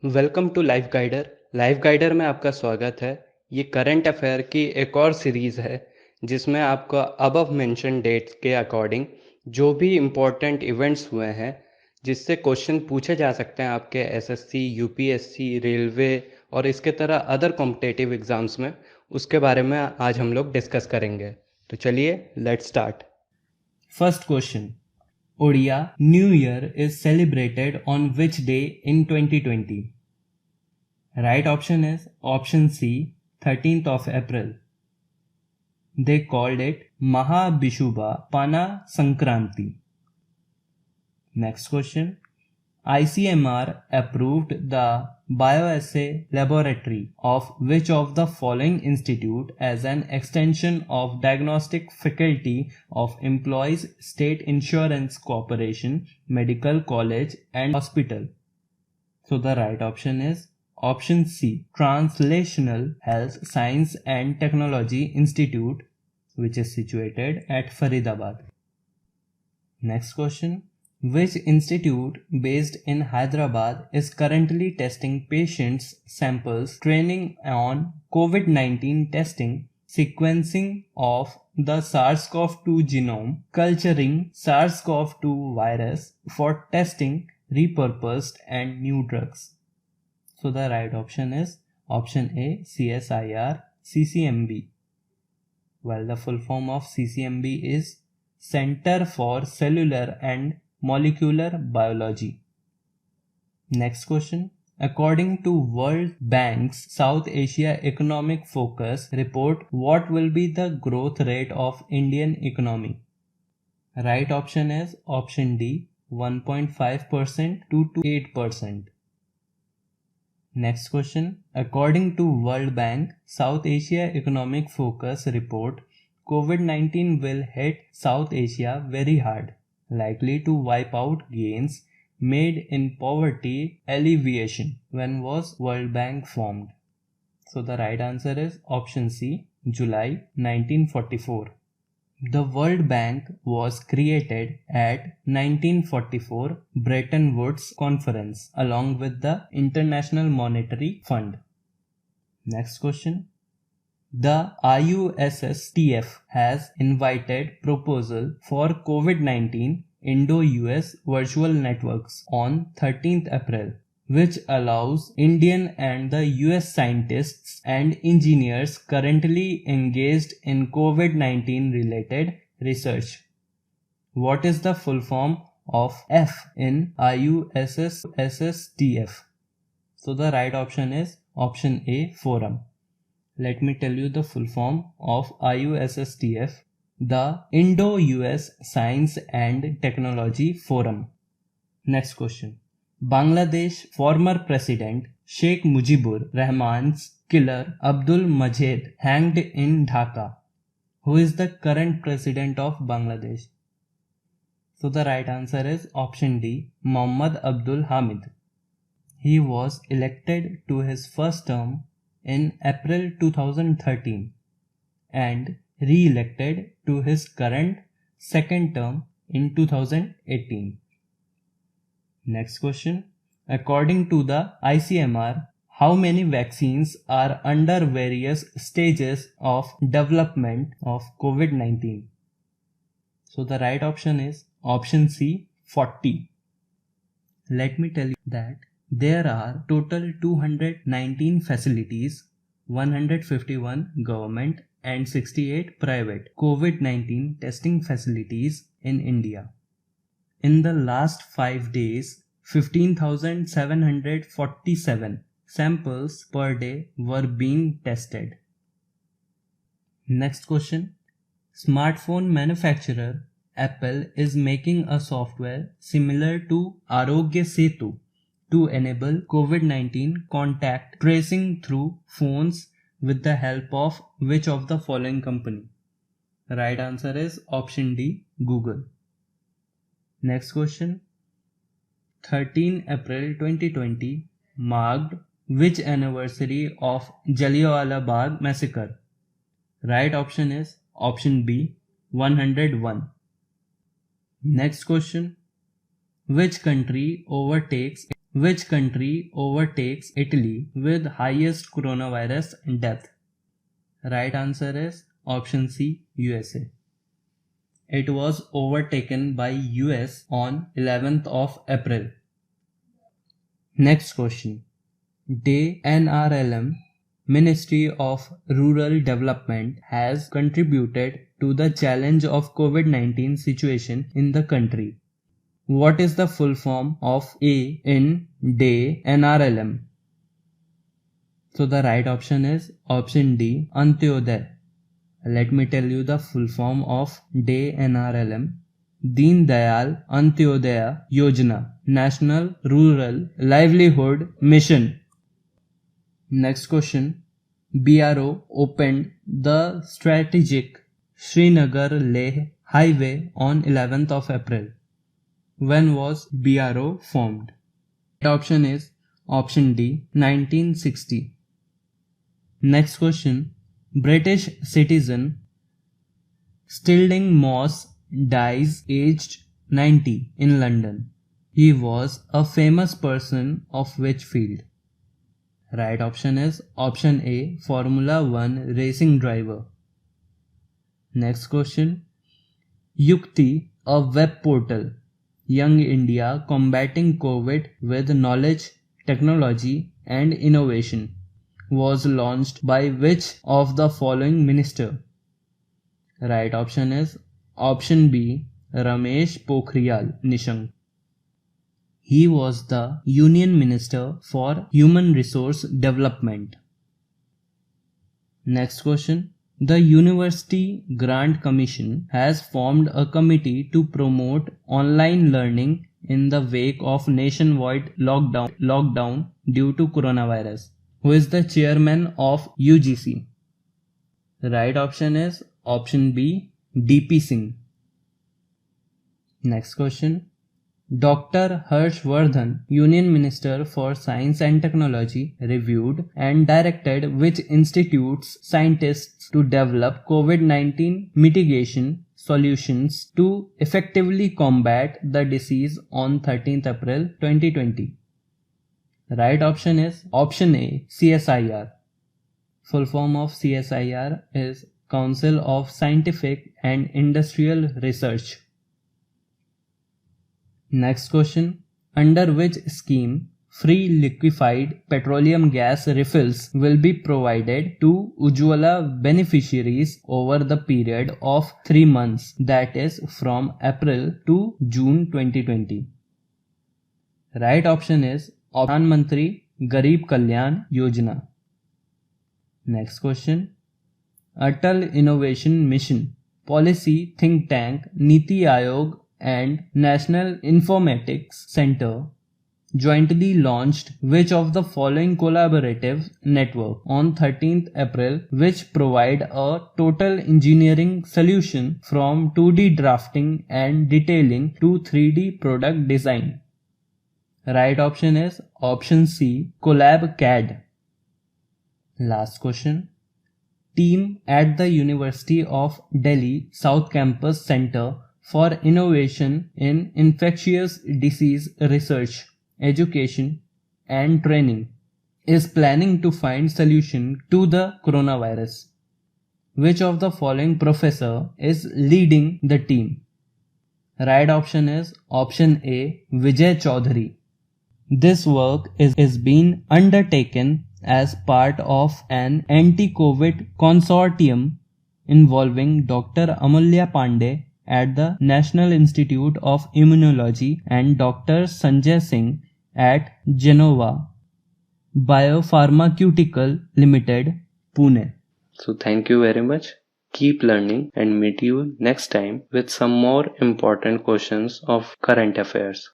Welcome to life guider. Life guider में आपका स्वागत है। ये करंट अफेयर की एक और सीरीज़ है जिसमें आपको अबव मेंशन डेट्स के अकॉर्डिंग जो भी इम्पोर्टेंट इवेंट्स हुए हैं जिससे क्वेश्चन पूछे जा सकते हैं आपके एसएससी, यूपीएससी, रेलवे और इसके तरह अदर कॉम्पिटिटिव एग्ज़ाम्स में, उसके बारे में आज हम लोग डिस्कस करेंगे। तो चलिए let's start. First question. Odia New Year is celebrated on which day in 2020? Right option is option C, 13th of April. They called it Mahabishuba Pana Sankranti. Next question. ICMR approved the bioassay laboratory of which of the following institute as an extension of diagnostic faculty of Employees State Insurance Corporation, Medical College and Hospital? So the right option is option C, Translational Health Science and Technology Institute, which is situated at Faridabad. Next question. Which institute based in Hyderabad is currently testing patients' samples, training on COVID-19 testing, sequencing of the SARS-CoV-2 genome, culturing SARS-CoV-2 virus for testing repurposed and new drugs? So the right option is option A, CSIR CCMB. Well, the full form of CCMB is Center for Cellular and Molecular Biology. Next question. According to World Bank's South Asia Economic Focus report, what will be the growth rate of Indian economy? Right option is option D, 1.5% to 8%. Next question. According to World Bank South Asia Economic Focus report, COVID-19 will hit South Asia very hard, likely to wipe out gains made in poverty alleviation. When was World Bank formed? So the right answer is option C, July 1944. The World Bank was created at 1944 Bretton Woods Conference along with the International Monetary Fund. Next question. The IUSSTF has invited proposal for COVID-19 Indo-US virtual networks on 13th April, which allows Indian and the US scientists and engineers currently engaged in COVID-19 related research. What is the full form of F in IUSSTF? So the right option is option A, forum. Let me tell you the full form of IUSSTF, the Indo-US Science and Technology Forum. Next question. Bangladesh former President Sheikh Mujibur Rahman's killer Abdul Majid hanged in Dhaka. Who is the current president of Bangladesh? So the right answer is option D, Muhammad Abdul Hamid. He was elected to his first term in April 2013 and re-elected to his current second term in 2018. Next question. According to the ICMR, how many vaccines are under various stages of development of COVID-19? So the right option is option C, 40. Let me tell you that there are total 219 facilities, 151 government and 68 private COVID-19 testing facilities in India. In the last 5 days, 15,747 samples per day were being tested. Next question. Smartphone manufacturer Apple is making a software similar to Arogya Setu to enable COVID-19 contact tracing through phones with the help of which of the following company? Right answer is option D, Google. Next question. 13 April 2020 marked which anniversary of Jallianwala Bagh massacre? Right option is option B, 101. Next question. Which country overtakes Which country overtakes Italy with highest coronavirus death? Right answer is option C, USA. It was overtaken by US on 11th of April. Next question. Day NRLM, Ministry of Rural Development, has contributed to the challenge of COVID-19 situation in the country. What is the full form of A in Day NRLM? So the right option is option D, Antyodaya. Let me tell you the full form of Day NRLM. Deen Dayal Antyodaya Yojana, National Rural Livelihood Mission. Next question. BRO opened the strategic Srinagar-Leh highway on 11th of April. When was BRO formed? The option is option D, 1960. Next question. British citizen Stirling Moss dies aged 90 in London. He was a famous person of which field? Right option is option A, Formula 1 racing driver. Next question. Yukti, a web portal. Young India combating COVID with knowledge, technology and innovation, was launched by which of the following minister? Right option is option B, Ramesh Pokhriyal Nishank. He was the Union Minister for Human Resource Development. Next question. The University Grant Commission has formed a committee to promote online learning in the wake of nationwide lockdown due to coronavirus. Who is the chairman of UGC? The right option is option B, DP Singh. Next question. Dr. Harsh Vardhan, Union Minister for Science and Technology, reviewed and directed which institute's scientists to develop COVID-19 mitigation solutions to effectively combat the disease on 13th April 2020. Right option is option A, CSIR. Full form of CSIR is Council of Scientific and Industrial Research. Next question. Under which scheme free liquefied petroleum gas refills will be provided to Ujjwala beneficiaries over the period of 3 months, that is from April to June 2020? Right option is Pradhan Mantri Garib Kalyan Yojana. Next question. Atal Innovation Mission, Policy Think Tank, Niti Aayog and National Informatics Center jointly launched which of the following collaborative network on 13th April, which provide a total engineering solution from 2D drafting and detailing to 3D product design? Right option is option C, Collab CAD. Last question. Team at the University of Delhi South Campus Center for Innovation in Infectious Disease Research, Education and Training is planning to find solution to the coronavirus. Which of the following professor is leading the team? Right option is option A, Vijay Chaudhary. This work is being undertaken as part of an anti-COVID consortium involving Dr. Amulya Pandey at the National Institute of Immunology and Dr. Sanjay Singh at Genova Biopharmaceutical Limited, Pune. So thank you very much. Keep learning and meet you next time with some more important questions of current affairs.